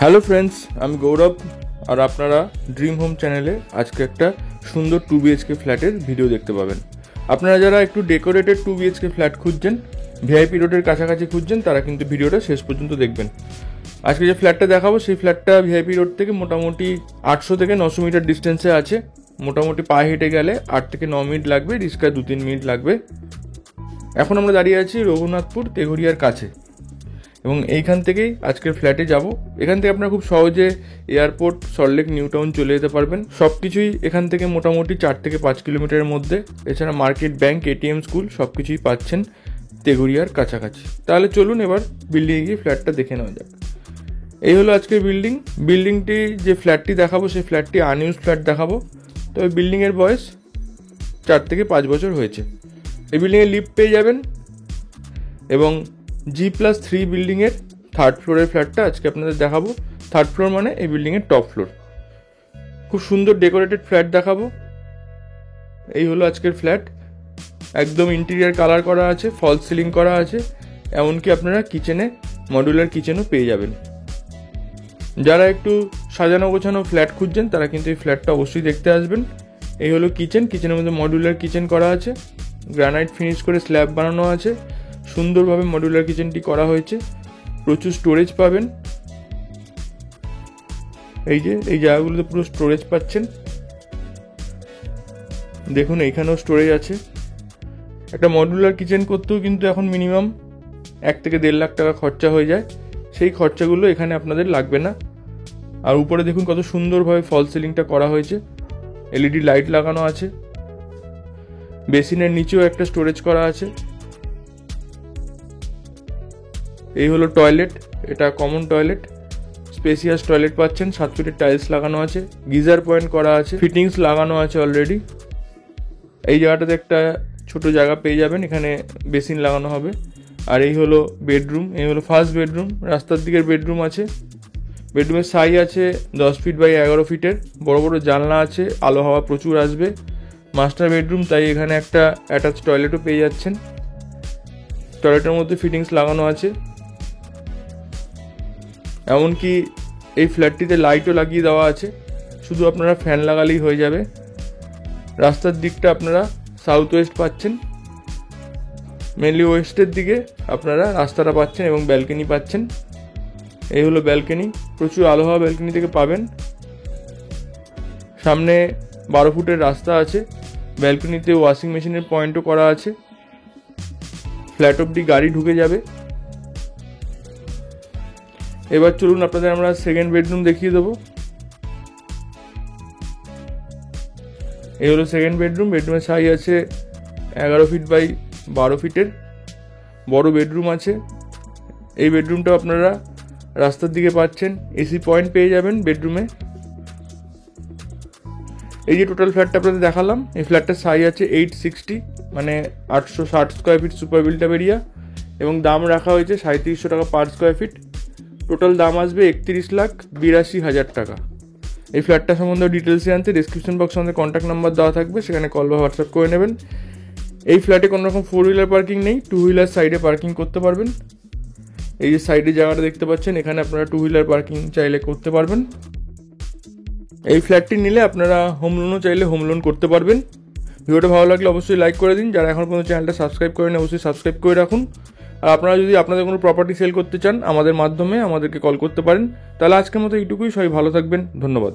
Hello friends, আমি গৌরব আর আপনারা dream home চ্যানেলে আজকে একটা সুন্দর 2 BHK ফ্ল্যাটের ভিডিও দেখতে পাবেন। আপনারা যারা একটু ডেকোরেটেড 2 BHK ফ্ল্যাট খুঁজছেন, ভিআইপি রোডের কাছাকাছি খুঁজছেন, তারা কিন্তু ভিডিওটা শেষ পর্যন্ত দেখবেন। আজকে যে ফ্ল্যাটটা দেখাবো সেই ফ্ল্যাটটা ভিআইপি রোড থেকে মোটামুটি 800 থেকে 900 মিটার ডিস্টেন্সে আছে। মোটামুটি পায়ে হেঁটে গেলে 8 থেকে 9 মিনিট লাগবে, রিক্সায় 2-3 মিনিট লাগবে। এখন আমরা দাঁড়িয়ে আছি রঘুনাথপুর তেঘরিয়ার কাছে এবং এইখান থেকেই আজকের ফ্ল্যাটে যাব। এখান থেকে আপনারা খুব সহজে এয়ারপোর্ট, সল্টলেক, নিউ টাউন চলে যেতে পারবেন। সব কিছুই এখান থেকে মোটামুটি 4 থেকে 5 কিলোমিটারের মধ্যে। এছাড়া মার্কেট, ব্যাংক, এটিএম, স্কুল সব কিছুই পাচ্ছেন তেঘরিয়ার কাছাকাছি। তাহলে চলুন এবার বিল্ডিংয়ে গিয়ে ফ্ল্যাটটা দেখে নেওয়া যাক। এই হলো আজকের বিল্ডিংটি যে ফ্ল্যাটটি দেখাবো সেই ফ্ল্যাটটি আনইউজ ফ্ল্যাট দেখাবো। তবে বিল্ডিংয়ের বয়স 4 থেকে 5 বছর হয়েছে। এই বিল্ডিংয়ে লিফট পেয়ে যাবেন এবং G+3 বিল্ডিংয়ের 3rd ফ্লোরের ফ্ল্যাটটা আজকে আপনাদের দেখাবো। 3rd ফ্লোর মানে এই বিল্ডিংয়ের টপ ফ্লোর। খুব সুন্দর ডেকোরেটেড ফ্ল্যাট দেখাবো। এই হলো আজকের ফ্ল্যাট। একদম ইন্টেরিয়ার কালার করা আছে, ফলস সিলিং করা আছে, এমনকি আপনারা কিচেনে মডুলার কিচেনও পেয়ে যাবেন। যারা একটু সাজানো গোছানো ফ্ল্যাট খুঁজছেন তারা কিন্তু এই ফ্ল্যাটটা অবশ্যই দেখতে আসবেন। এই হলো কিচেনের মধ্যে মডুলার কিচেন করা আছে, গ্রানাইট ফিনিশ করে স্ল্যাব বানানো আছে। সুন্দরভাবে মডুলার কিচেনটি করা হয়েছে। প্রচুর স্টোরেজ পাবেন। এই জায়গাগুলোতে পুরো স্টোরেজ পাচ্ছেন। দেখুন এইখানেও স্টোরেজ আছে। একটা মডুলার কিচেন করতেও কিন্তু এখন মিনিমাম 1 থেকে 1.5 লাখ টাকা খরচা হয়ে যায়। সেই খরচাগুলো এখানে আপনাদের লাগবে না। আর উপরে দেখুন কত সুন্দরভাবে ফল সিলিংটা করা হয়েছে। এলইডি লাইট লাগানো আছে। বেসিনের নিচেও একটা স্টোরেজ করা আছে। এই হলো টয়লেট। এটা কমন টয়লেট, স্পেসিয়াস টয়লেট পাচ্ছেন। 7 ফিটের টাইলস লাগানো আছে, গিজার পয়েন্ট করা আছে, ফিটিংস লাগানো আছে অলরেডি। এই জায়গাটাতে একটা ছোট জায়গা পেয়ে যাবেন, এখানে বেসিন লাগানো হবে। আর এই হলো বেডরুম। এই হলো ফার্স্ট বেডরুম। রাস্তার দিকের বেডরুম আছে। বেডরুমের সাইজ আছে 10 ফিট বাই 11 ফিটের। বড় বড় জানলা আছে, আলো হাওয়া প্রচুর আসবে। মাস্টার বেডরুম, তাই এখানে একটা অ্যাটাচ টয়লেটও পেয়ে যাচ্ছেন। টয়লেটের মধ্যে ফিটিংস লাগানো আছে। এমনকি এই ফ্ল্যাটটিতে লাইটও লাগিয়ে দেওয়া আছে, শুধু আপনারা ফ্যান লাগালেই হয়ে যাবে। রাস্তার দিকটা আপনারা সাউথ ওয়েস্ট পাচ্ছেন। মেনলি ওয়েস্টের দিকে আপনারা রাস্তাটা পাচ্ছেন এবং ব্যালকনি পাচ্ছেন। এই হলো ব্যালকনি। প্রচুর আলো হাওয়া ব্যালকনি থেকে পাবেন। সামনে 12 ফুটের রাস্তা আছে। ব্যালকনিতে ওয়াশিং মেশিনের পয়েন্টও করা আছে। ফ্ল্যাট অবধি গাড়ি ঢুকে যাবে। এবার চলুন আপনাদের আমরা সেকেন্ড বেডরুম দেখিয়ে দেবো। এই হলো সেকেন্ড বেডরুম। বেডরুমের সাইজ আছে 11 ফিট বাই 12 ফিটের। বড় বেডরুম আছে। এই বেডরুমটা আপনারা রাস্তার দিকে পাচ্ছেন। এসি পয়েন্ট পেয়ে যাবেন বেডরুমে। এই যে টোটাল ফ্ল্যাটটা আপনাদের দেখালাম, এই ফ্ল্যাটটার সাইজ আছে 860, মানে 860 square feet super built-up area, এবং দাম রাখা হয়েছে 3700 টাকা পার স্কোয়ার ফিট। টোটাল দাম আসবে 31,82,000 টাকা। এই ফ্ল্যাটটা সম্বন্ধে ডিটেলস জানতে ডিসক্রিপশন বক্সে আমাদের কন্ট্যাক্ট নাম্বার দেওয়া থাকবে, সেখানে কল বা হোয়াটসঅ্যাপ করে নেবেন। এই ফ্ল্যাটে কোনো রকম 4 হুইলার পার্কিং নেই, 2 হুইলার সাইডে পার্কিং করতে পারবেন। এই যে সাইডে জায়গাটা দেখতে পাচ্ছেন, এখানে আপনারা 2 হুইলার পার্কিং চাইলে করতে পারবেন। এই ফ্ল্যাটটি নিলে আপনারা হোম লোনও চাইলে হোম লোন করতে পারবেন। ভিডিওটা ভালো লাগলে অবশ্যই লাইক করে দিন। যারা এখন পর্যন্ত চ্যানেলটা সাবস্ক্রাইব করেন অবশ্যই সাবস্ক্রাইব করে রাখুন। আর আপনারা যদি আপনাদের কোনো প্রপার্টি সেল করতে চান আমাদের মাধ্যমে আমাদেরকে কল করতে পারেন। তাহলে আজকের মতো এইটুকুই। সবাই ভালো থাকবেন। ধন্যবাদ।